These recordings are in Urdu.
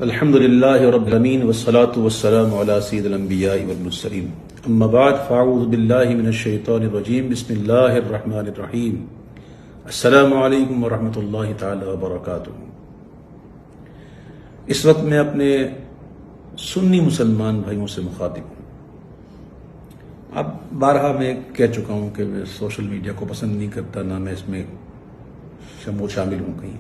الحمد لله رب العالمين والصلاة والسلام على سيد الأنبياء والمرسلين أما بعد فأعوذ بالله من الشيطان الرجيم بسم الله الرحمن الرحيم السلام علیکم ورحمۃ اللہ تعالی وبرکاتہ۔ اس وقت میں اپنے سنی مسلمان بھائیوں سے مخاطب ہوں۔ اب بارہا میں کہہ چکا ہوں کہ میں سوشل میڈیا کو پسند نہیں کرتا، نہ میں اس میں شامل ہوں کہیں،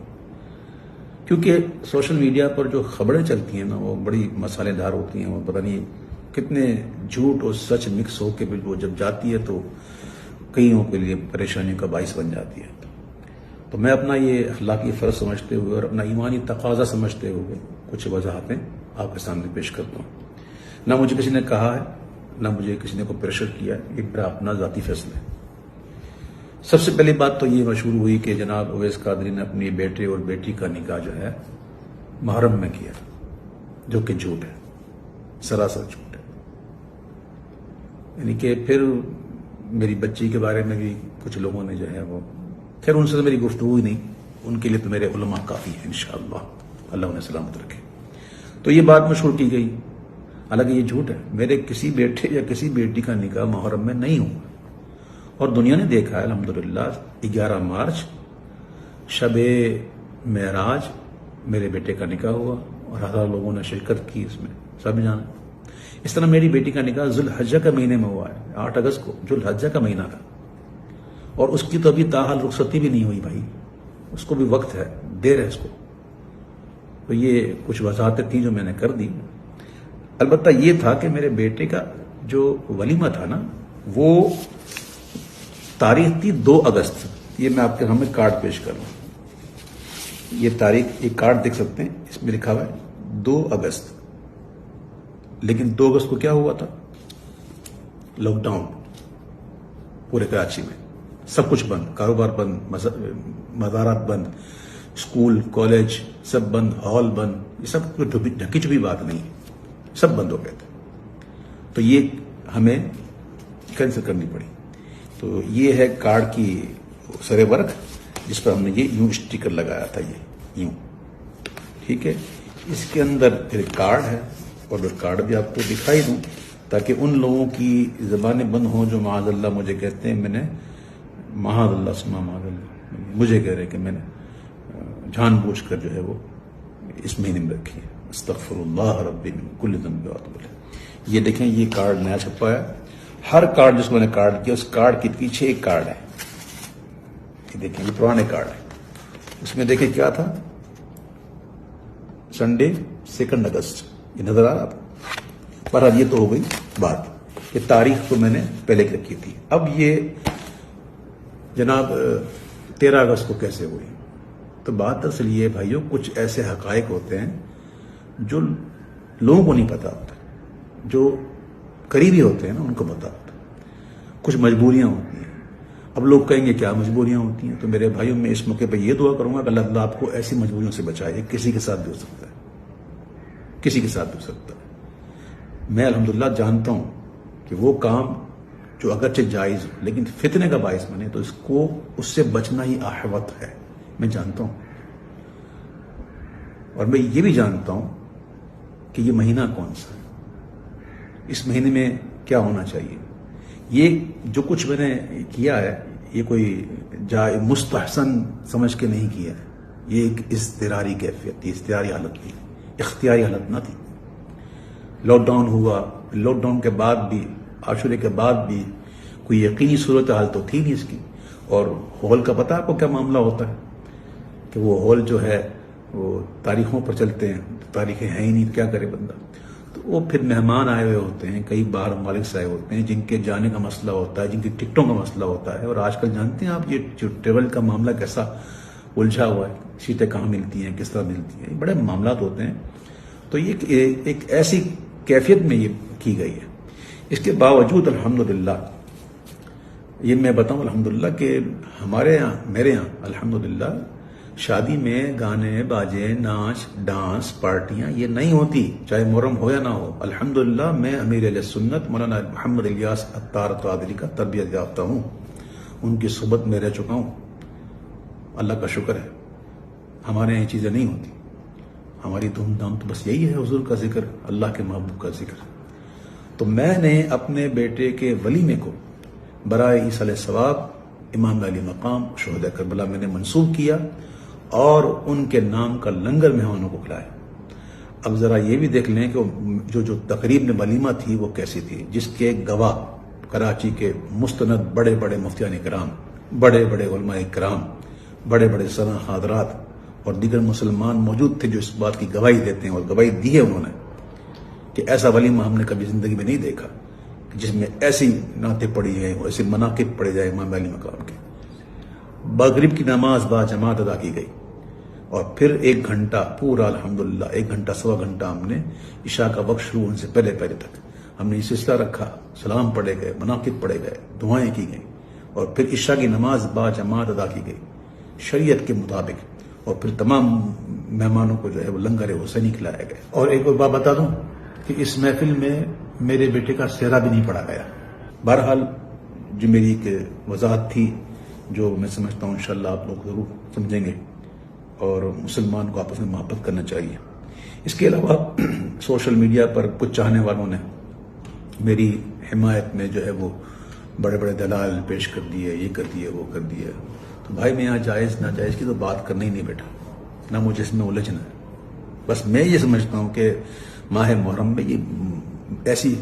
کیونکہ سوشل میڈیا پر جو خبریں چلتی ہیں نا وہ بڑی مسالے دار ہوتی ہیں، وہ پتہ نہیں کتنے جھوٹ اور سچ مکس ہو کے وہ جب جاتی ہے تو کئیوں کے لیے پریشانیوں کا باعث بن جاتی ہے۔ تو میں اپنا یہ اخلاقی فرض سمجھتے ہوئے اور اپنا ایمانی تقاضا سمجھتے ہوئے کچھ وضاحتیں آپ کے سامنے پیش کرتا ہوں۔ نہ مجھے کسی نے کہا ہے، نہ مجھے کسی نے کوئی پریشر کیا ہے، یہ میرا اپنا ذاتی فیصلہ ہے۔ سب سے پہلی بات تو یہ مشہور ہوئی کہ جناب اویس قادری نے اپنی بیٹے اور بیٹی کا نکاح جو ہے محرم میں کیا، جو کہ جھوٹ ہے، سراسر جھوٹ ہے۔ یعنی کہ پھر میری بچی کے بارے میں بھی کچھ لوگوں نے جو ہے وہ، خیر ان سے تو میری گفتگو ہی نہیں، ان کے لیے تو میرے علماء کافی ہیں انشاءاللہ، اللہ انہیں سلامت رکھے۔ تو یہ بات مشہور کی گئی، حالانکہ یہ جھوٹ ہے۔ میرے کسی بیٹے یا کسی بیٹی کا نکاح محرم میں نہیں ہوا، اور دنیا نے دیکھا ہے الحمدللہ 11 مارچ شب معراج میرے بیٹے کا نکاح ہوا اور ہزاروں لوگوں نے شرکت کی، اس میں سب جانا۔ اس طرح میری بیٹی کا نکاح ذوالحجہ کے مہینے میں ہوا ہے، 8 اگست کو، ذوالحجہ کا مہینہ تھا، اور اس کی تو ابھی تاحال رخصتی بھی نہیں ہوئی بھائی، اس کو بھی وقت ہے، دیر ہے اس کو۔ تو یہ کچھ وضاحتیں تھیں جو میں نے کر دی۔ البتہ یہ تھا کہ میرے بیٹے کا جو ولیمہ تھا نا، وہ تاریخ تھی 2 اگست۔ یہ میں آپ کے سامنے کارڈ پیش کر رہا ہوں، یہ تاریخ، یہ کارڈ دیکھ سکتے ہیں، اس میں لکھا ہوا ہے 2 اگست۔ لیکن 2 اگست کو کیا ہوا تھا؟ لاک ڈاؤن پورے کراچی میں، سب کچھ بند، کاروبار بند، مزارات بند، اسکول کالج سب بند، ہال بند، یہ سب ڈھکی چھپی بات نہیں، سب بند ہو گئے تھے۔ تو یہ ہمیں کینسل کرنی پڑی۔ تو یہ ہے کارڈ کی سر ورق، جس پر ہم نے یہ یوں اسٹیکر لگایا تھا، یہ یوں، ٹھیک ہے۔ اس کے اندر پھر کارڈ ہے، اور میں کارڈ بھی آپ کو دکھائی دوں تاکہ ان لوگوں کی زبانیں بند ہوں جو معاذ اللہ مجھے کہتے ہیں میں نے، معاذ اللہ سما معاذ اللہ، مجھے کہہ رہے کہ میں نے جان بوجھ کر جو ہے وہ اس مہینے میں رکھی ہے، استغفر اللہ ربی من کل ذنب واتوب الیہ۔ یہ دیکھیں، یہ کارڈ نیا چھپا ہے۔ ہر کارڈ جس کو میں نے کارڈ کیا، اس کارڈ کے پیچھے ایک کارڈ ہے، یہ دیکھیں، یہ پرانے کارڈ ہے۔ اس میں دیکھیں کیا تھا، سنڈے 2 اگست، یہ نظر آ رہا تھا۔ پر یہ تو ہو گئی بات، یہ تاریخ تو میں نے پہلے کی رکھی تھی۔ اب یہ جناب 13 اگست کو کیسے ہوئی؟ تو بات اصل یہ بھائیوں، کچھ ایسے حقائق ہوتے ہیں جو لوگوں کو نہیں پتا ہوتا، جو قریبی ہوتے ہیں نا ان کو پتا ہوتا ہے۔ کچھ مجبوریاں ہوتی ہیں۔ اب لوگ کہیں گے کیا مجبوریاں ہوتی ہیں؟ تو میرے بھائیوں، میں اس موقع پہ یہ دعا کروں گا کہ اللہ تعالیٰ آپ کو ایسی مجبوریوں سے بچائے، کسی کے ساتھ بھی ہو سکتا ہے، کسی کے ساتھ بھی ہو سکتا ہے۔ میں الحمدللہ جانتا ہوں کہ وہ کام جو اگرچہ جائز ہو لیکن فتنے کا باعث بنے، تو اس سے بچنا ہی احوط ہے، میں جانتا ہوں۔ اور میں یہ بھی جانتا ہوں کہ یہ مہینہ کون سا ہے، اس مہینے میں کیا ہونا چاہیے۔ یہ جو کچھ میں نے کیا ہے، یہ کوئی مستحسن سمجھ کے نہیں کیا ہے، یہ ایک اضطراری کیفیت تھی، اختیاری حالت تھی، اختیاری حالت نہ تھی۔ لاک ڈاؤن ہوا، لاک ڈاؤن کے بعد بھی، عاشورے کے بعد بھی کوئی یقینی صورتحال تو تھی نہیں اس کی۔ اور ہال کا پتہ آپ کو کیا معاملہ ہوتا ہے کہ وہ ہال جو ہے وہ تاریخوں پر چلتے ہیں، تاریخیں ہیں ہی نہیں، تو کیا کرے بندہ۔ تو وہ پھر مہمان آئے ہوئے ہوتے ہیں، کئی باہر ممالک سے آئے ہوتے ہیں، جن کے جانے کا مسئلہ ہوتا ہے، جن کی ٹکٹوں کا مسئلہ ہوتا ہے۔ اور آج کل جانتے ہیں آپ، یہ جو ٹریول کا معاملہ کیسا الجھا ہوا ہے، سیٹیں کہاں ملتی ہیں، کس طرح ملتی ہیں، بڑے معاملات ہوتے ہیں۔ تو یہ ایک ایسی کیفیت میں یہ کی گئی ہے۔ اس کے باوجود الحمدللہ، یہ میں بتاؤں الحمدللہ کہ ہمارے یہاں، میرے یہاں الحمدللہ شادی میں گانے باجے، ناچ ڈانس پارٹیاں یہ نہیں ہوتی، چاہے محرم ہو یا نہ ہو۔ الحمدللہ میں امیر اہل سنت مولانا محمد الیاس عطار قادری کا تربیت یافتہ ہوں، ان کی صحبت میں رہ چکا ہوں، اللہ کا شکر ہے۔ ہمارے یہاں یہ چیزیں نہیں ہوتی۔ ہماری دھوم دھام تو بس یہی ہے حضور کا ذکر، اللہ کے محبوب کا ذکر۔ تو میں نے اپنے بیٹے کے ولیمے کو برائے ایصال ثواب امام علی مقام شہداء کربلا میں نے منسوخ کیا اور ان کے نام کا لنگر مہمانوں کو کھلایا۔ اب ذرا یہ بھی دیکھ لیں کہ جو تقریب میں ولیمہ تھی وہ کیسی تھی، جس کے گواہ کراچی کے مستند بڑے بڑے مفتیان کرام، بڑے بڑے علماء کرام، بڑے بڑے سرا حضرات اور دیگر مسلمان موجود تھے جو اس بات کی گواہی دیتے ہیں، اور گواہی دی ہے انہوں نے کہ ایسا ولیمہ ہم نے کبھی زندگی میں نہیں دیکھا جس میں ایسی نعتیں پڑھی جائیں، ایسے مناقب پڑھے جائیں امام علی مقام کے۔ مغرب کی نماز با جماعت ادا کی گئی اور پھر 1 گھنٹہ پورا الحمدللہ 1 گھنٹہ سوا گھنٹہ ہم نے عشاء کا وقت شروع ہونے سے پہلے تک ہم نے یہ سلسلہ رکھا، سلام پڑھے گئے، مناقب پڑھے گئے، دعائیں کی گئیں اور پھر عشاء کی نماز با جماعت ادا کی گئی شریعت کے مطابق، اور پھر تمام مہمانوں کو جو ہے وہ لنگر حسینی کھلایا گیا۔ اور ایک اور بات بتا دوں کہ اس محفل میں میرے بیٹے کا سہرا بھی نہیں پڑھا گیا۔ بہرحال جو میری ایک وضاحت تھی جو میں سمجھتا ہوں انشاءاللہ آپ لوگ ضرور سمجھیں گے، اور مسلمان کو آپس میں محبت کرنا چاہیے۔ اس کے علاوہ سوشل میڈیا پر کچھ چاہنے والوں نے میری حمایت میں جو ہے وہ بڑے بڑے دلائل پیش کر دیے، یہ کر دیے، وہ کر دیے۔ تو بھائی میں یہاں جائز ناجائز کی تو بات کرنا ہی نہیں بیٹا، نہ مجھے اس میں الجھنا ہے۔ بس میں یہ سمجھتا ہوں کہ ماہ محرم میں یہ ایسی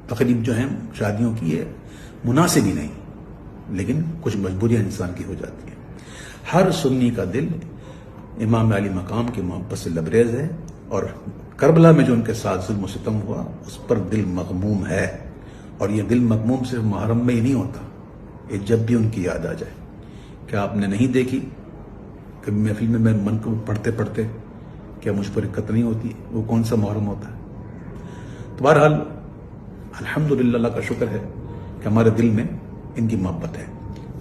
تقریب جو ہیں شادیوں کی یہ مناسب ہی نہیں، لیکن کچھ مجبوریاں انسان کی ہو جاتی ہیں۔ ہر سنی کا دل امام علی مقام کی محبت سے لبریز ہے، اور کربلا میں جو ان کے ساتھ ظلم و ستم ہوا اس پر دل مغموم ہے، اور یہ دل مغموم صرف محرم میں ہی نہیں ہوتا، یہ جب بھی ان کی یاد آ جائے۔ کیا آپ نے نہیں دیکھی کہ محفل میں منقب پڑھتے پڑھتے کیا مجھ پر دقت نہیں ہوتی؟ وہ کون سا محرم ہوتا ہے؟ تو بہرحال الحمدللہ اللہ کا شکر ہے کہ ہمارے دل میں ان کی محبت ہے۔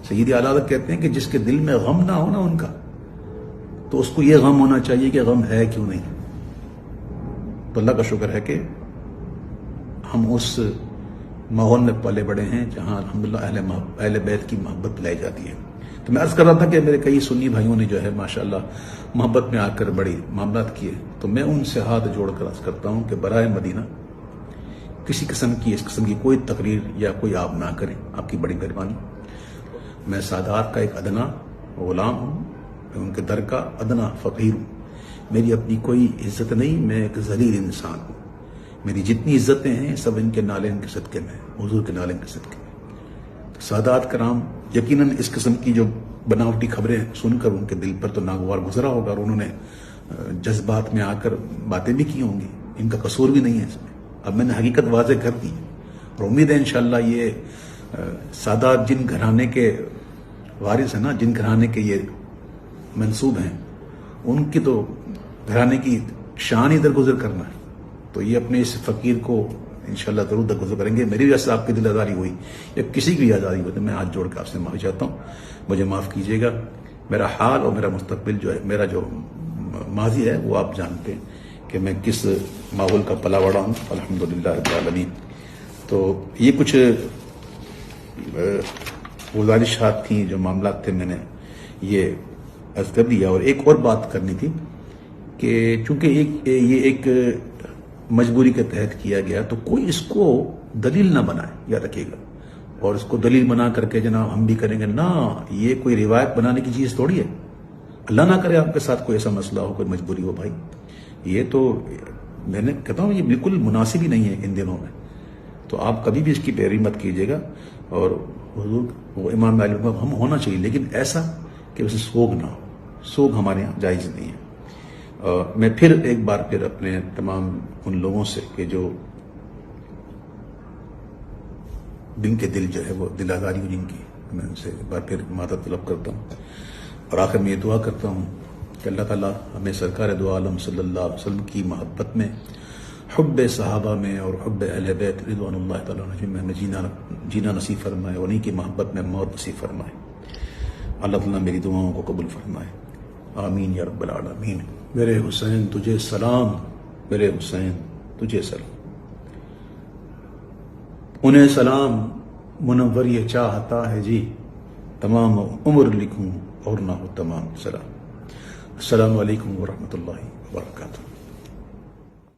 سید اعلی حضرت کہتے ہیں کہ جس کے دل میں غم نہ ہو نا ان کا، تو اس کو یہ غم ہونا چاہیے کہ غم ہے کیوں نہیں۔ تو اللہ کا شکر ہے کہ ہم اس ماحول میں پلے بڑے ہیں جہاں الحمدللہ اہل بیت کی محبت لائی جاتی ہے۔ تو میں عرض کر رہا تھا کہ میرے کئی سنی بھائیوں نے جو ہے ماشاءاللہ محبت میں آ کر بڑی معاملات کیے، تو میں ان سے ہاتھ جوڑ کر عرض کرتا ہوں کہ برائے مدینہ کسی قسم کی اس قسم کی کوئی تقریر یا کوئی آپ نہ کریں، آپ کی بڑی مہربانی۔ میں سادات کا ایک ادنا غلام ہوں، میں ان کے در کا ادنا فقیر ہوں، میری اپنی کوئی عزت نہیں، میں ایک ذلیل انسان ہوں، میری جتنی عزتیں ہیں سب ان کے نالین کے صدقے میں، حضور کے نالین کے صدقے میں۔ سادات کرام یقیناً اس قسم کی جو بناوٹی خبریں سن کر ان کے دل پر تو ناگوار گزرا ہوگا، اور انہوں نے جذبات میں آ کر باتیں بھی کی ہوں گی، ان کا قصور بھی نہیں ہے اس میں۔ اب میں نے حقیقت واضح کر دی، اور امید ہے انشاءاللہ یہ سادات جن گھرانے کے وارث ہیں نا، جن گھرانے کے یہ منسوب ہیں، ان کی تو گھرانے کی شان ہی درگزر کرنا ہے، تو یہ اپنے اس فقیر کو انشاءاللہ ضرور درگزر کریں گے۔ میری وجہ سے آپ کی دل آزاری ہوئی یا کسی کی آزاری ہوئی تو میں ہاتھ جوڑ کے آپ سے معافی چاہتا ہوں، مجھے معاف کیجیے گا۔ میرا حال اور میرا مستقبل جو ہے، میرا جو ماضی ہے وہ آپ جانتے ہیں کہ میں کس ماحول کا پلا بڑا ہوں، الحمدللہ رب العالمین۔ تو یہ کچھ گزارشات تھیں، جو معاملات تھے، میں نے یہ عرض کر دیا۔ اور ایک اور بات کرنی تھی کہ چونکہ یہ ایک مجبوری کے تحت کیا گیا، تو کوئی اس کو دلیل نہ بنائے، یاد رکھیے گا، اور اس کو دلیل بنا کر کے جناب ہم بھی کریں گے نہ، یہ کوئی روایت بنانے کی چیز تھوڑی ہے۔ اللہ نہ کرے آپ کے ساتھ کوئی ایسا مسئلہ ہو، کوئی مجبوری ہو بھائی، یہ تو میں نے کہتا ہوں یہ بالکل مناسب ہی نہیں ہے ان دنوں میں، تو آپ کبھی بھی اس کی پیروی مت کیجیے گا۔ اور حضور وہ امام علی ہم ہونا چاہیے، لیکن ایسا کہ اسے سوگ نہ ہو، سوگ ہمارے یہاں جائز نہیں ہے۔ میں پھر ایک بار پھر اپنے تمام ان لوگوں سے کہ جو دن کے دل جو ہے وہ دل آزاری ہو جن کی، میں ان سے ایک بار پھر معذرت طلب کرتا ہوں، اور آخر میں یہ دعا کرتا ہوں کہ اللہ تعالیٰ ہمیں سرکار دو عالم صلی اللہ علیہ وسلم کی محبت میں، حب صحابہ میں اور حب اہل بیت رضوان اللہ تعالیٰ عنہم میں ہمیں جینا نصیب فرمائے، اور انہیں کی محبت میں موت نصیب فرمائے۔ اللہ تعالیٰ میری دعاؤں کو قبول فرمائے، آمین یا رب العالمین۔ میرے حسین تجھے سلام، میرے حسین تجھے سلام، انہیں سلام منور یہ چاہتا ہے جی، تمام عمر لکھوں اور نہ ہو تمام۔ سلام، السلام علیکم ورحمۃ اللہ وبرکاتہ۔